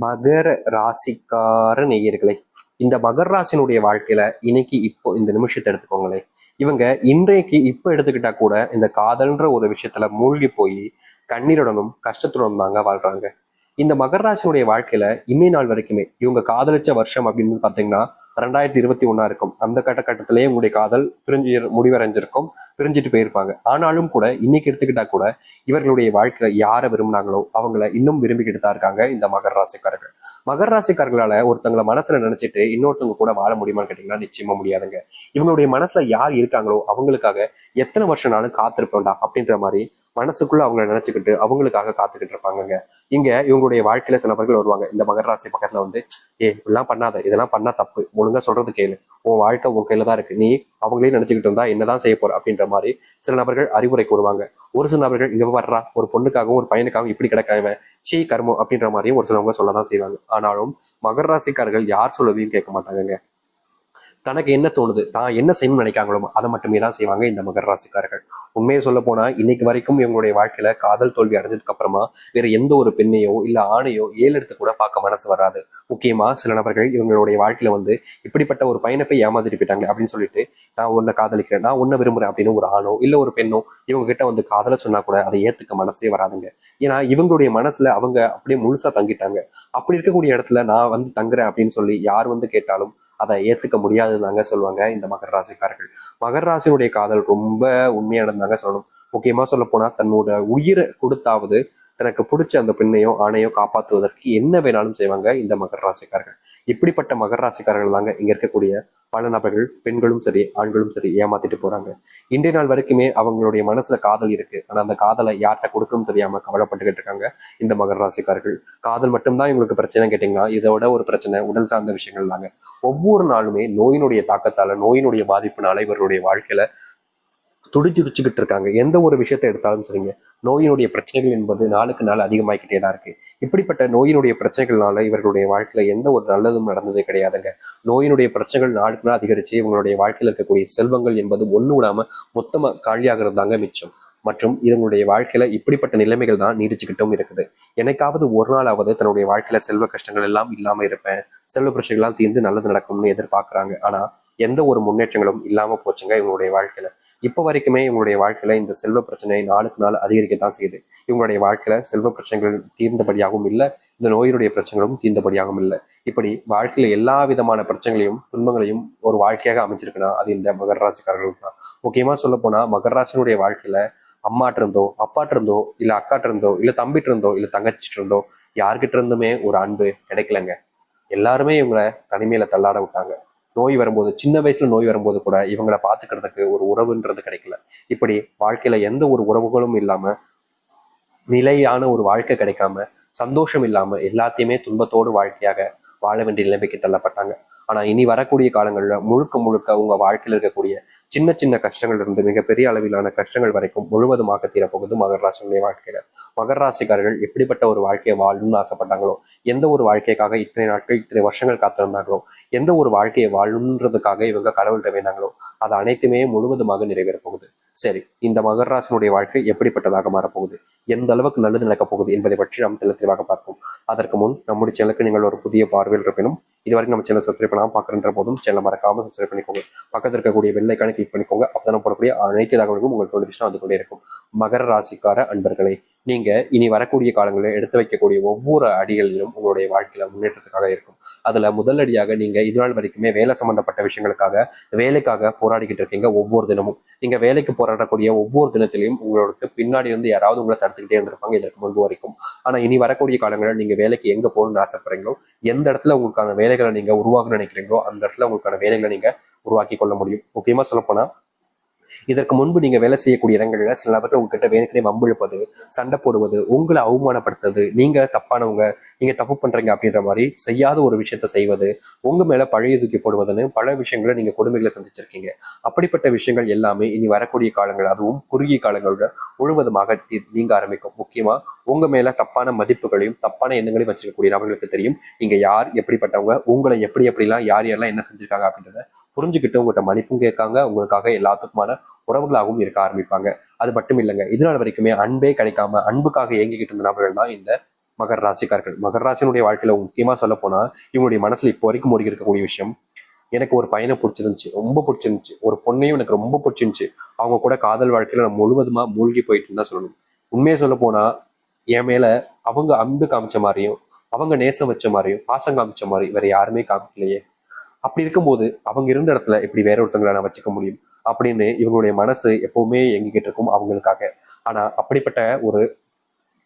மகர ராசிக்கார நேயர்களே, இந்த மகர ராசினுடைய வாழ்க்கையில இன்னைக்கு இப்போ இந்த நிமிஷத்தை எடுத்துக்கோங்களேன். இவங்க இன்றைக்கு இப்ப எடுத்துக்கிட்டா கூட இந்த காதல்ன்ற ஒரு விஷயத்துல மூழ்கி போய் கண்ணீருடனும் கஷ்டத்துடனும் தாங்க வாழ்றாங்க. இந்த மகர ராசினுடைய வாழ்க்கையில இன்னை நாள் வரைக்குமே இவங்க காதலிச்ச வருஷம் அப்படின்னு பாத்தீங்கன்னா 2021 இருக்கும். அந்த கட்டத்திலேயே உங்களுடைய காதல் முடிவடைஞ்சிருக்கும், பிரிஞ்சுட்டு போயிருப்பாங்க. ஆனாலும் கூட இன்னைக்கு எடுத்துக்கிட்டா கூட இவர்களுடைய வாழ்க்கையில யாரை விரும்பினாங்களோ அவங்கள இன்னும் விரும்பிக்கிட்டு தான் இருக்காங்க இந்த மகர ராசிக்காரர்கள். மகர ராசிக்காரர்களால ஒருத்தவங்களை மனசுல நினைச்சிட்டு இன்னொருத்தவங்க கூட வாழ முடியுமான்னு கேட்டீங்கன்னா நிச்சயமா முடியாதுங்க. இவங்களுடைய மனசுல யார் இருக்காங்களோ அவங்களுக்காக எத்தனை வருஷம்னாலும் காத்திருப்பேன்டா அப்படின்ற மாதிரி மனசுக்குள்ள அவங்களை நினைச்சுக்கிட்டு அவங்களுக்காக காத்துக்கிட்டு இருப்பாங்க. இங்க இவங்களுடைய வாழ்க்கையில சில நபர்கள் வருவாங்க இந்த மகர ராசி பக்கத்துல வந்து, இப்படிலாம் பண்ணாத, இதெல்லாம் பண்ணா தப்பு, ஒழுங்கா சொல்றது கேளு, உன் வாழ்க்கை உன் கையில தான் இருக்கு, நீ அவங்களே நினைச்சுக்கிட்டு இருந்தா என்னதான் செய்ய போற அப்படின்ற மாதிரி சில நபர்கள் அறிவுரை கூறுவாங்க. ஒரு சில நபர்கள் இங்க வர்றா, ஒரு பொண்ணுக்காகவும் ஒரு பையனுக்காகவும் இப்படி கிடக்காம சீ கர்மம் அப்படின்ற மாதிரியும் ஒரு சிலவங்க சொல்லதான் செய்வாங்க. ஆனாலும் மகர ராசிக்காரர்கள் யார் சொல்லதையும் கேட்க மாட்டாங்க. தனக்கு என்ன தோணுது, தான் என்ன செய்யணும்னு நினைக்காங்களோ அதை மட்டுமே தான் செய்வாங்க இந்த மகர ராசிக்காரர்கள். உண்மையை சொல்ல போனா இன்னைக்கு வரைக்கும் இவங்களுடைய வாழ்க்கையில காதல் தோல்வி அடைஞ்சதுக்கு அப்புறமா வேற எந்த ஒரு பெண்ணையோ இல்ல ஆணையோ ஏழெடுத்து கூட பார்க்க மனசு வராது. முக்கியமா சில நபர்கள் இவங்களுடைய வாழ்க்கையில வந்து இப்படிப்பட்ட ஒரு பையனை போய் ஏமாத்திட்டு போயிட்டாங்க அப்படின்னு சொல்லிட்டு, நான் உன்னை காதலிக்கிறேன், நான் உன்னை விரும்புறேன் அப்படின்னு ஒரு ஆணோ இல்ல ஒரு பெண்ணோ இவங்க கிட்ட வந்து காதல சொன்னா கூட அதை ஏத்துக்க மனசே வராதுங்க. ஏன்னா இவங்களுடைய மனசுல அவங்க அப்படியே முழுசா தங்கிட்டாங்க. அப்படி இருக்கக்கூடிய இடத்துல நான் வந்து தங்குறேன் அப்படின்னு சொல்லி யார் வந்து கேட்டாலும் அதை ஏத்துக்க முடியாதுதாங்க சொல்லுவாங்க இந்த மகர ராசிக்காரர்கள். மகர ராசியுடைய காதல் ரொம்ப உண்மையானதாங்க சொல்லணும். முக்கியமா சொல்ல போனா தன்னோட உயிரை கொடுத்தாவது தனக்கு பிடிச்ச அந்த பெண்ணையோ ஆணையோ காப்பாற்றுவதற்கு என்ன வேணாலும் செய்வாங்க இந்த மகர ராசிக்காரர்கள். இப்படிப்பட்ட மகர ராசிக்காரர்கள் தாங்க இங்க இருக்கக்கூடிய பல நபர்கள், பெண்களும் சரி ஆண்களும் சரி, ஏமாத்திட்டு போறாங்க. இன்றைய நாள் வரைக்குமே அவங்களுடைய மனசுல காதல் இருக்கு, ஆனா அந்த காதலை யார்கிட்ட கொடுக்கணும்னு தெரியாம கவலைப்பட்டுக்கிட்டு இருக்காங்க இந்த மகர ராசிக்காரர்கள். காதல் மட்டும்தான் இவங்களுக்கு பிரச்சனை கேட்டீங்கன்னா இதோட ஒரு பிரச்சனை உடல் சார்ந்த விஷயங்கள் தாங்க. ஒவ்வொரு நாளுமே நோயினுடைய தாக்கத்தால, நோயினுடைய பாதிப்புனால இவர்களுடைய வாழ்க்கையில துடிச்சுக்கிட்டு இருக்காங்க. எந்த ஒரு விஷயத்தை எடுத்தாலும் சரிங்க, நோயினுடைய பிரச்சனைகள் என்பது நாளுக்கு நாள் அதிகமாகிக்கிட்டே தான் இருக்கு. இப்படிப்பட்ட நோயினுடைய பிரச்சனைகள்னால இவர்களுடைய வாழ்க்கையில எந்த ஒரு நல்லதும் நடந்ததே கிடையாதுங்க. நோயினுடைய பிரச்சனைகள் நாளுக்கு நாள் அதிகரிச்சு இவங்களுடைய வாழ்க்கையில் இருக்கக்கூடிய செல்வங்கள் என்பது ஒண்ணு விடாம மொத்தமா காலியாகிறது தாங்க மிச்சம். மற்றும் இவங்களுடைய வாழ்க்கையில இப்படிப்பட்ட நிலைமைகள் தான் நீடிச்சுக்கிட்டும் இருக்குது. எனக்காவது ஒரு நாளாவது தன்னுடைய வாழ்க்கையில செல்வ கஷ்டங்கள் எல்லாம் இல்லாம இருப்பேன், செல்வ பிரச்சனைகள் எல்லாம் தீர்ந்து நல்லது நடக்கும்னு எதிர்பார்க்கறாங்க. ஆனா எந்த ஒரு முன்னேற்றங்களும் இல்லாம போச்சுங்க இவங்களுடைய வாழ்க்கையில. இப்ப வரைக்குமே இவங்களுடைய வாழ்க்கையில இந்த செல்வ பிரச்சனை நாளுக்கு நாள் அதிகரிக்கத்தான் செய்யுது. இவங்களுடைய வாழ்க்கையில செல்வ பிரச்சனைகள் தீர்ந்தபடியாகவும் இல்லை, இந்த நோயினுடைய பிரச்சனைகளும் தீர்ந்தபடியாகவும் இல்லை. இப்படி வாழ்க்கையில எல்லா விதமான பிரச்சனைகளையும் துன்பங்களையும் ஒரு வாழ்க்கையாக அமைச்சிருக்குன்னா அது இந்த மகர ராசிக்காரர்களுக்கு தான். முக்கியமா சொல்ல போனா மகர ராசினுடைய வாழ்க்கையில அம்மாட்டு இருந்தோ அப்பாட்டு இருந்தோ இல்ல அக்காட்டு இருந்தோ இல்ல தம்பிட்டு இருந்தோ இல்ல தங்கச்சிட்டு இருந்தோ யார்கிட்ட இருந்துமே ஒரு அன்பு கிடைக்கலங்க. எல்லாருமே இவங்களை தனிமையில தள்ளாட விட்டாங்க. நோய் வரும்போது, சின்ன வயசுல நோய் வரும்போது கூட இவங்களை பாத்துக்கிறதுக்கு ஒரு உறவுன்றது கிடைக்கல. இப்படி வாழ்க்கையில எந்த ஒரு உறவுகளும் இல்லாம, நிலையான ஒரு வாழ்க்கை கிடைக்காம, சந்தோஷம் இல்லாம எல்லாத்தையுமே துன்பத்தோடு வாழ்க்கையாக வாழ வேண்டிய நிலைமைக்கு தள்ளப்பட்டாங்க. ஆனா இனி வரக்கூடிய காலங்கள்ல முழுக்க முழுக்க உங்க வாழ்க்கையில் இருக்கக்கூடிய சின்ன சின்ன கஷ்டங்கள் இருந்து மிகப்பெரிய அளவிலான கஷ்டங்கள் வரைக்கும் முழுவதுமாக தீரப்போகுது மகர ராசியுடைய வாழ்க்கையில. மகர ராசிக்காரர்கள் எப்படிப்பட்ட ஒரு வாழ்க்கையை வாழணும்னு ஆசைப்பட்டாங்களோ, எந்த ஒரு வாழ்க்கைக்காக இத்தனை நாட்கள் இத்தனை வருஷங்கள் காத்திருந்தாங்களோ, எந்த ஒரு வாழ்க்கையை வாழணுன்றதுக்காக இவங்க கடவுள்கிட்ட வேணாங்களோ, அது அனைத்துமே முழுவதுமாக நிறைவேற போகுது. சரி, இந்த மகர ராசினுடைய வாழ்க்கை எப்படிப்பட்டதாக மாறப்போகுது, எந்த அளவுக்கு நல்லது நடக்கப் போகுது என்பதை பற்றி நாம் தெளிவாக பார்ப்போம். அதற்கு முன் நம்முடைய சேனலுக்கு நீங்கள் ஒரு புதிய பார்வையில் இருப்பினும் இதுவரைக்கும் நம்ம சேனல் சப்ஸ்கிரைப் பண்ணாமல் பார்க்குற போதும் சேனலை மறக்காம சப்ஸ்கிரைப் பண்ணிக்கோங்க. பக்கத்தில் இருக்கக்கூடிய பெல் ஐக்கானை கிளிக் பண்ணிக்கோங்க. அப்பதான் போடக்கூடிய அனைத்து தகவல்களும் உங்களுக்கு நோட்டிஃபிகேஷன் வந்து கொண்டே இருக்கும். மகர ராசிக்கார அன்பர்களே, நீங்க இனி வரக்கூடிய காலங்களில் எடுத்து வைக்கக்கூடிய ஒவ்வொரு அடிகளிலும் உங்களுடைய வாழ்க்கையில முன்னேற்றத்துக்காக இருக்கும். அதுல முதல் அடியாக நீங்க இது நாள் வரைக்குமே வேலை சம்பந்தப்பட்ட விஷயங்களுக்காக, வேலைக்காக போராடிக்கிட்டு இருக்கீங்க. ஒவ்வொரு தினமும் நீங்க வேலைக்கு போராடக்கூடிய ஒவ்வொரு தினத்திலையும் உங்களுக்கு பின்னாடி வந்து யாராவது உங்களை தடுத்துக்கிட்டே இருந்திருப்பாங்க இதற்கு முன்பு வரைக்கும். ஆனா இனி வரக்கூடிய காலங்களில் நீங்க வேலைக்கு எங்க போகணும்னு ஆசைப்படுறீங்களோ, எந்த இடத்துல உங்களுக்கான வேலைகளை நீங்க உருவாக்கணும்னு நினைக்கிறீங்களோ அந்த இடத்துல உங்களுக்கான வேலைகளை நீங்க உருவாக்கி கொள்ள முடியும். முக்கியமா சொல்லப்போனா இதற்கு முன்பு நீங்க வேலை செய்யக்கூடிய இடங்கள்ல சில நபர்கள் உங்ககிட்ட வேணுக்கனே வம்பிழுப்பது, சண்டை போடுவது, உங்களை அவமானப்படுத்துறது, நீங்க தப்பானவங்க, நீங்க தப்பு பண்றீங்க அப்படின்ற மாதிரி செய்யாத ஒரு விஷயத்த செய்வது, உங்க மேல பழைய தூக்கி போடுவதுன்னு பல விஷயங்களை நீங்க கொடுமைகளை சந்திச்சிருக்கீங்க. அப்படிப்பட்ட விஷயங்கள் எல்லாமே இனி வரக்கூடிய காலங்கள், அதுவும் குறுகிய காலங்களோட முழுவதுமாக நீங்க ஆரம்பிக்கும். முக்கியமா உங்க மேல தப்பான மதிப்புகளையும் தப்பான எண்ணங்களையும் வச்சிருக்கக்கூடிய நபர்களுக்கு தெரியும் நீங்க யார், எப்படிப்பட்டவங்க, உங்களை எப்படி எப்படிலாம் யார் யாரெல்லாம் என்ன செஞ்சிருக்காங்க அப்படின்றத புரிஞ்சுக்கிட்டு உங்கள்கிட்ட மன்னிப்பும் கேட்காங்க, உங்களுக்காக எல்லாத்துக்குமான உறவுகளாகவும் இருக்க ஆரம்பிப்பாங்க. அது மட்டும் இல்லைங்க, இதனால வரைக்குமே அன்பே கிடைக்காம அன்புக்காக இயங்கிக்கிட்டு இருந்த நபர்கள் தான் இந்த மகர ராசிக்காரர்கள். மகர ராசினுடைய வாழ்க்கையில முக்கியமா சொல்ல போனா இவங்களுடைய மனசுல இப்போ வரைக்கும் ஓடி இருக்கக்கூடிய விஷயம், எனக்கு ஒரு பையனை பிடிச்சிருந்துச்சு, ரொம்ப பிடிச்சிருந்துச்சு, ஒரு பொண்ணையும் எனக்கு ரொம்ப பிடிச்சிருந்துச்சு, அவங்க கூட காதல் வாழ்க்கையில நான் முழுவதுமா மூழ்கி போயிட்டு தான் சொல்லணும். உண்மையை சொல்ல போனா என் மேல அவங்க அன்பு காமிச்ச மாதிரியும் அவங்க நேசம் வச்ச மாதிரியும் பாசம் காமிச்ச மாதிரி வேற யாருமே காமிக்கலையே. அப்படி இருக்கும்போது அவங்க இருந்த இடத்துல எப்படி வேற ஒருத்தங்களை நான் வச்சுக்க முடியும் அப்படின்னு இவங்களுடைய மனசு எப்பவுமே எங்கிட்ட இருக்கும் அவங்களுக்காக. ஆனா அப்படிப்பட்ட ஒரு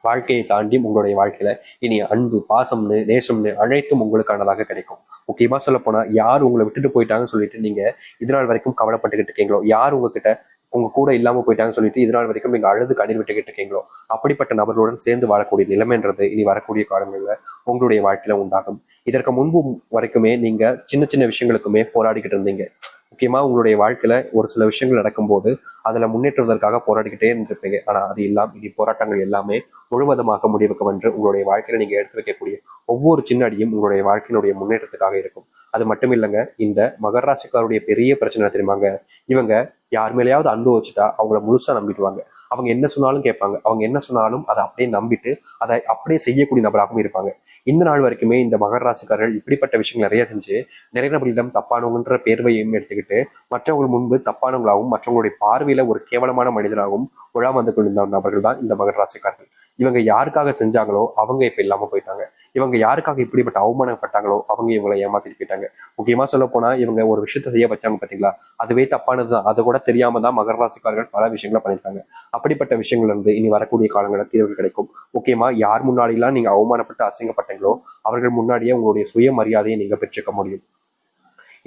வாழ்க்கையை தாண்டி உங்களுடைய வாழ்க்கையில இனி அன்பு பாசம்னு நேசம்னு அனைத்தும் உங்களுக்கானதாக கிடைக்கும். முக்கியமா சொல்ல போனா யார் உங்களை விட்டுட்டு போயிட்டாங்கன்னு சொல்லிட்டு நீங்க இதனால் வரைக்கும் கவலைப்பட்டுக்கிட்டு இருக்கீங்களோ, யார் உங்ககிட்ட உங்க கூட இல்லாம போயிட்டாங்கன்னு சொல்லிட்டு இதனால் வரைக்கும் நீங்க அழுது கண்ணீர் விட்டுக்கிட்டு இருக்கீங்களோ, அப்படிப்பட்ட நபர்களுடன் சேர்ந்து வாழக்கூடிய நிலைமைன்றது இனி வரக்கூடிய காலங்கள்ல உங்களுடைய வாழ்க்கையில உண்டாகும். இதற்கு முன்பு வரைக்குமே நீங்க சின்ன சின்ன விஷயங்களுக்குமே போராடிக்கிட்டு இருந்தீங்க. முக்கியமா உங்களுடைய வாழ்க்கையில ஒரு சில விஷயங்கள் நடக்கும்போது அதுல முன்னேற்றுவதற்காக போராடிக்கிட்டே இருந்திருப்பீங்க. ஆனா அது இல்லாம இனி போராட்டங்கள் எல்லாமே முழுவதுமாக முடிவுக்கு வந்து உங்களுடைய வாழ்க்கையில நீங்க எடுத்து வைக்கக்கூடிய ஒவ்வொரு சின்ன அடியும் உங்களுடைய வாழ்க்கையினுடைய முன்னேற்றத்துக்காக இருக்கும். அது மட்டும் இல்லைங்க, இந்த மகர ராசிக்காருடைய பெரிய பிரச்சனை தெரியுமாங்க, இவங்க யார் மேலேயாவது அன்பு வச்சுட்டா அவங்கள முழுசா நம்பிடுவாங்க. அவங்க என்ன சொன்னாலும் கேட்பாங்க, அவங்க என்ன சொன்னாலும் அதை அப்படியே நம்பிட்டு அதை அப்படியே செய்யக்கூடிய நபராகவும் இருப்பாங்க. இந்த நாள் வரைக்குமே இந்த மகர ராசிக்காரர்கள் இப்படிப்பட்ட விஷயங்கள் நிறைய செஞ்சு நிறைய நபர்களிடம் தப்பானவங்கன்ற பேர்வையும் எடுத்துக்கிட்டு மற்றவங்க முன்பு தப்பானவங்களாகவும் மற்றவங்களுடைய பார்வையில ஒரு கேவலமான மனிதராகவும் உலா வந்து கொண்டிருந்த நபர்கள் தான் இந்த மகர ராசிக்காரர்கள். இவங்க யாருக்காக செஞ்சாங்களோ அவங்க இப்ப இல்லாம போயிட்டாங்க. இவங்க யாருக்காக இப்படிப்பட்ட அவமானப்பட்டாங்களோ அவங்க இவங்களை ஏமாத்திட்டு போயிட்டாங்க. முக்கியமா சொல்ல போனா இவங்க ஒரு விஷயத்த செய்ய வச்சாங்க பாத்தீங்களா, அதுவே தப்பானதுதான். அது கூட தெரியாம தான் மகர ராசிக்காரர்கள் பல விஷயங்களை பண்ணியிருக்காங்க. அப்படிப்பட்ட விஷயங்கள்ல இருந்து இனி வரக்கூடிய காலங்களில் தீர்வு கிடைக்கும். முக்கியமா யார் முன்னாடிலாம் நீங்க அவமானப்பட்டு அசிங்கப்பட்டீங்களோ அவர்கள் முன்னாடியே உங்களுடைய சுயமரியாதையை நீங்க பெற்றுக்க முடியும்.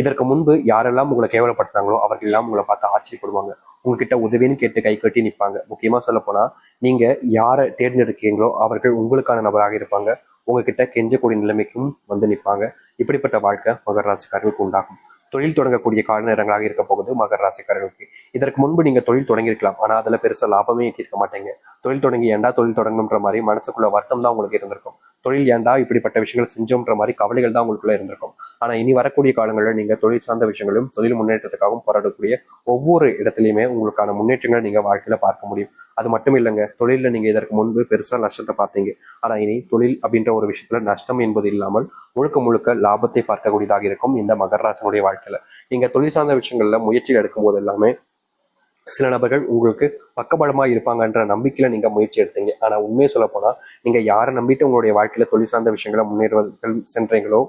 இதற்கு முன்பு யாரெல்லாம் உங்களை கேவலப்படுத்தாங்களோ அவர்கள் எல்லாம் உங்களை பார்த்து ஆச்சரியப்படுவாங்க. உங்ககிட்ட உதவின்னு கேட்டு கை கட்டி நிற்பாங்க. முக்கியமா சொல்ல போனா நீங்க யாரை தேர்ந்தெடுக்கீங்களோ அவர்கள் உங்களுக்கான நபராக இருப்பாங்க. உங்ககிட்ட கெஞ்சக்கூடிய நிலைமைக்கும் வந்து நிற்பாங்க. இப்படிப்பட்ட வாழ்க்கை மகர ராசிக்காரர்களுக்கு உண்டாகும். தொழில் தொடங்கக்கூடிய கால நேரங்களாக இருக்க போகுது மகர ராசிக்காரர்களுக்கு. இதற்கு முன்பு நீங்க தொழில் தொடங்கியிருக்கலாம், ஆனா அதுல பெருசா லாபமே ஈட்டிருக்க மாட்டீங்க. தொழில் தொடங்கி ஏன்டா தொழில் தொடங்கணுன்ற மாதிரி மனசுக்குள்ள வருத்தம் தான் உங்களுக்கு இருந்திருக்கும். தொழில் ஏன்டா இப்படிப்பட்ட விஷயங்கள் செஞ்சோன்ற மாதிரி கவலைகள் தான் உங்களுக்குள்ள இருந்திருக்கும். ஆனா இனி வரக்கூடிய காலங்களில் நீங்க தொழில் சார்ந்த விஷயங்களும் தொழில் முன்னேற்றத்துக்காகவும் போராடக்கூடிய ஒவ்வொரு இடத்துலையுமே உங்களுக்கான முன்னேற்றங்களை நீங்க வாழ்க்கையில பார்க்க முடியும். அது மட்டும் இல்லைங்க, தொழில நீங்க இதற்கு முன்பு பெருசா நஷ்டத்தை பார்த்தீங்க. ஆனா இனி தொழில் அப்படின்ற ஒரு விஷயத்துல நஷ்டம் என்பது இல்லாமல் முழுக்க முழுக்க லாபத்தை பார்க்கக்கூடியதாக இருக்கும் இந்த மகர ராசினுடைய வாழ்க்கையில. நீங்க தொழில் சார்ந்த விஷயங்கள்ல முயற்சி எடுக்கும் போது எல்லாமே சில நபர்கள் உங்களுக்கு பக்கபலமா இருப்பாங்கன்ற நம்பிக்கையில நீங்க முயற்சி எடுத்தீங்க. ஆனா உண்மையை சொல்ல போனா நீங்க யாரை நம்பிட்டு உங்களுடைய வாழ்க்கையில தொழில் சார்ந்த விஷயங்களை முன்னேறுவது சென்றீங்களோ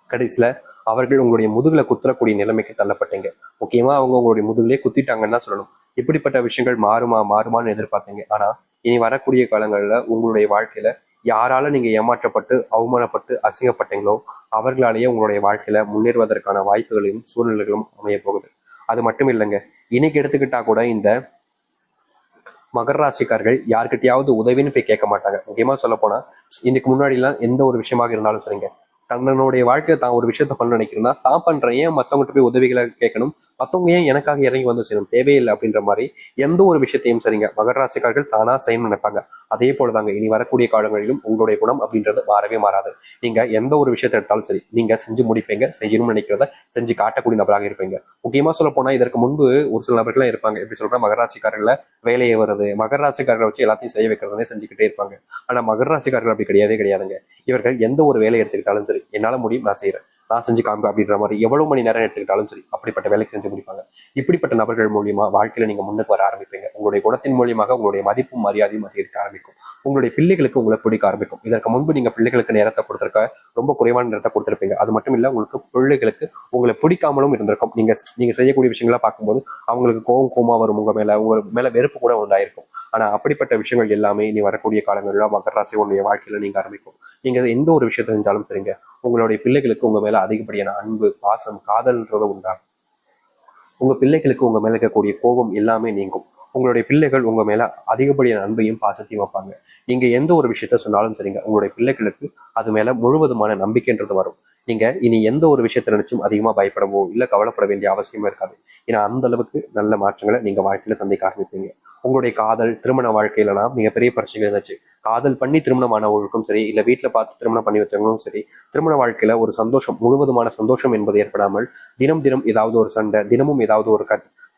கடைசியில அவர்கள் உங்களுடைய முதுகுல குத்துறக்கூடிய நிலைமைக்கு தள்ளப்பட்டீங்க. முக்கியமா அவங்க உங்களுடைய முதுகுலயே குத்திட்டாங்கன்னு தான் சொல்லணும். இப்படிப்பட்ட விஷயங்கள் மாறுமான்னு எதிர்பார்த்தீங்க. ஆனா இனி வரக்கூடிய காலங்கள்ல உங்களுடைய வாழ்க்கையில யாரால நீங்க ஏமாற்றப்பட்டு அவமானப்பட்டு அசிங்கப்பட்டீங்களோ அவர்களாலேயே உங்களுடைய வாழ்க்கையில முன்னேறுவதற்கான வாய்ப்புகளையும் சூழ்நிலைகளும் அமைய போகுது. அது மட்டும் இல்லைங்க, இன்னைக்கு எடுத்துக்கிட்டா கூட இந்த மகர ராசிக்காரர்கள் யார்கிட்டயாவது உதவின்னு போய் கேட்க மாட்டாங்க. முக்கியமா சொல்ல போனா இன்னைக்கு முன்னாடி எல்லாம் எந்த ஒரு விஷயமாக இருந்தாலும் சரிங்க, தன்னுடைய வாழ்க்கையில தான் ஒரு விஷயத்த பண்ண நினைக்கிறேன்னா தான் பண்றேன், ஏன் மத்தவங்ககிட்ட போய் உதவிகளை கேட்கணும், மத்தவங்க ஏன் எனக்காக இறங்கி வந்து செய்யணும், தேவையில்லை அப்படின்ற மாதிரி எந்த ஒரு விஷயத்தையும் சரிங்க மகர ராசிக்காரர்கள் தானா செய்யணும்னு நினைப்பாங்க. அதே போலதாங்க இனி வரக்கூடிய காலங்களிலும் உங்களுடைய குணம் அப்படின்றது மாறவே மாறாது. நீங்க எந்த ஒரு விஷயத்தை எடுத்தாலும் சரி நீங்க செஞ்சு முடிப்பீங்க, செய்யணும்னு நினைக்கிறத செஞ்சு காட்டக்கூடிய நபராக இருப்பீங்க. முக்கியமா சொல்ல போனா இதற்கு முன்பு ஒரு சில நபர்கள்லாம் இருப்பாங்க, எப்படி சொல்ற மகர ராசிக்காரர்களை வேலையை வருது மகர ராசிக்காரர்களை வச்சு எல்லாத்தையும் செய்ய வைக்கிறதே செஞ்சுக்கிட்டே இருப்பாங்க. ஆனா மகர ராசிக்காரர்கள் அப்படி கிடையவே கிடையாதுங்க. இவர்கள் எந்த ஒரு வேலையை எடுத்துக்கிட்டாலும் சரி என்னால முடியும் நான் செய்யறேன், நான் செஞ்சு காமிப்பேன் அப்படின்ற மாதிரி எவ்வளவு மணி நேரம் எடுத்துக்கிட்டாலும் சரி அப்படிப்பட்ட வேலைக்கு செஞ்சு முடிப்பாங்க. இப்படிப்பட்ட நபர்கள் மூலியமா வாழ்க்கையில நீங்க முன்னுக்கு வர ஆரம்பிப்பீங்க. உங்களுடைய குணத்தின் மூலியமாக உங்களுடைய மதிப்பும் மரியாதையும் அதிகரிக்க ஆரம்பிக்கும். உங்களுடைய பிள்ளைகளுக்கு உங்களை பிடிக்க ஆரம்பிக்கும். இதற்கு முன்பு நீங்க பிள்ளைகளுக்கு நேரத்தை கொடுத்திருக்க ரொம்ப குறைவான நேரத்தை கொடுத்திருப்பீங்க. அது மட்டும் இல்ல உங்களுக்கு பிள்ளைகளுக்கு உங்களை பிடிக்காமலும் இருந்திருக்கும். நீங்க செய்யக்கூடிய விஷயங்களா பார்க்கும்போது அவங்களுக்கு கோவமா வரும், உங்க மேல வெறுப்பு கூட உண்டாயிருக்கும். ஆனா அப்படிப்பட்ட விஷயங்கள் எல்லாமே இனி வரக்கூடிய காலங்களில் மகர ராசியுடைய வாழ்க்கையில நீங்க ஆரம்பிக்கும். நீங்க எந்த ஒரு விஷயத்தை செஞ்சாலும் சரிங்க உங்களுடைய பிள்ளைகளுக்கு உங்க மேல அதிகப்படியான அன்பு பாசம் காதல்ன்றது உண்டாகும். உங்க பிள்ளைகளுக்கு உங்க மேல இருக்கக்கூடிய கோபம் எல்லாமே நீங்கும். உங்களுடைய பிள்ளைகள் உங்க மேல அதிகப்படியான அன்பையும் பாசத்தையும் வைப்பாங்க. நீங்க எந்த ஒரு விஷயத்த சொன்னாலும் சரிங்க உங்களுடைய பிள்ளைகளுக்கு அது மேல முழுவதுமான நம்பிக்கைன்றது வரும். நீங்க இனி எந்த ஒரு விஷயத்த நினைச்சும் அதிகமா பயப்படவோ இல்ல கவலைப்பட வேண்டிய அவசியமே இருக்காது. ஏன்னா அந்த அளவுக்கு நல்ல மாற்றங்களை நீங்க வாழ்க்கையில சந்திக்க ஆரம்பிப்பீங்க. உங்களுடைய காதல் திருமண வாழ்க்கையிலலாம் மிகப்பெரிய பிரச்சனைகள் இருந்துச்சு. காதல் பண்ணி திருமணம் ஆனவர்களுக்கும் சரி இல்ல வீட்டுல பார்த்து திருமணம் பண்ணி வச்சவங்களும் சரி திருமண வாழ்க்கையில ஒரு சந்தோஷம் முழுவதுமான சந்தோஷம் என்பது ஏற்படாமல் தினம் தினம் ஏதாவது ஒரு சண்டை தினமும் ஏதாவது ஒரு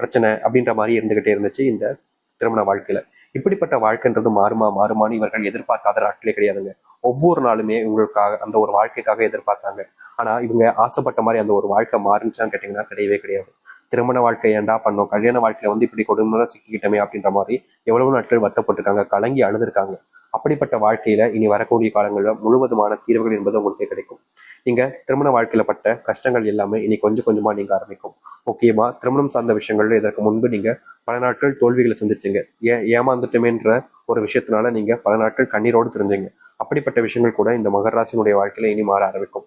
பிரச்சனை அப்படின்ற மாதிரி இருந்துகிட்டே இருந்துச்சு இந்த திருமண வாழ்க்கையில. இப்படிப்பட்ட வாழ்க்கைன்றது மாறுமான்னு இவர்கள் எதிர்பார்க்காத நாட்களே கிடையாதுங்க. ஒவ்வொரு நாளுமே இவங்களுக்காக அந்த ஒரு வாழ்க்கைக்காக எதிர்பார்த்தாங்க. ஆனா இவங்க ஆசைப்பட்ட மாதிரி அந்த ஒரு வாழ்க்கை மாறுச்சான்னு கேட்டீங்கன்னா கிடையவே கிடையாது. திருமண வாழ்க்கை ஏன்டா பண்ணோம், கல்யாண வாழ்க்கையில இப்படி கொடுமை சிக்கிக்கிட்டமே அப்படின்ற மாதிரி எவ்வளவு நாட்கள் வருத்தப்பட்டிருக்காங்க, கலங்கி அழுதுருக்காங்க. அப்படிப்பட்ட வாழ்க்கையில இனி வரக்கூடிய காலங்களில் முழுவதுமான தீர்வுகள் என்பது உங்களுக்கு கிடைக்கும். நீங்க திருமண வாழ்க்கையில பட்ட கஷ்டங்கள் எல்லாமே இனி கொஞ்சம் கொஞ்சமா நீங்க ஆரம்பிக்கும். முக்கியமா திருமணம் சார்ந்த விஷயங்கள்ல இதற்கு முன்பு நீங்க பல நாட்கள் தோல்விகளை சந்திச்சீங்க. ஏமாந்துட்டுமேன்ற ஒரு விஷயத்தினால நீங்க பல நாட்கள் கண்ணீரோடு தெரிஞ்சீங்க. அப்படிப்பட்ட விஷயங்கள் கூட இந்த மகர ராசினுடைய வாழ்க்கையில இனி மாற ஆரம்பிக்கும்.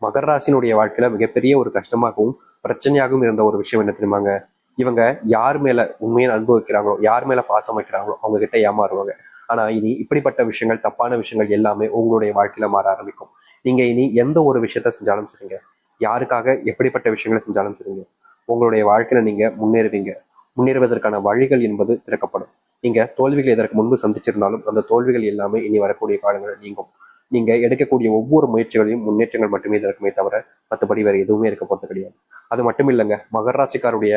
மகர ராசினுடைய வாழ்க்கையில மிகப்பெரிய ஒரு கஷ்டமாகவும் பிரச்சனையாகவும் இருந்த ஒரு விஷயம் என்ன தெரியுமாங்க? இவங்க யார் மேல உண்மையை அனுபவிக்கிறாங்களோ, யார் மேல பாசம் வைக்கிறாங்களோ அவங்க கிட்ட ஏமாறுவாங்க. ஆனா இனி இப்படிப்பட்ட விஷயங்கள், தப்பான விஷயங்கள் எல்லாமே உங்களுடைய வாழ்க்கையில மாற ஆரம்பிக்கும். நீங்க இனி எந்த ஒரு விஷயத்த செஞ்சாலும் சரிங்க, யாருக்காக எப்படிப்பட்ட விஷயங்களை செஞ்சாலும் சரிங்க, உங்களுடைய வாழ்க்கையில நீங்க முன்னேறுவீங்க. முன்னேறுவதற்கான வழிகள் என்பது திறக்கப்படும். நீங்க தோல்விகள் இதற்கு முன்பு சந்திச்சிருந்தாலும் அந்த தோல்விகள் எல்லாமே இனி வரக்கூடிய காலங்களில் நீங்கும். நீங்க எடுக்கக்கூடிய ஒவ்வொரு முயற்சிகளையும் முன்னேற்றங்கள் மட்டுமே இருக்குமே தவிர மற்றபடி வேற எதுவுமே இருக்க போறது கிடையாது. அது மட்டும் இல்லைங்க, மகர ராசிக்காருடைய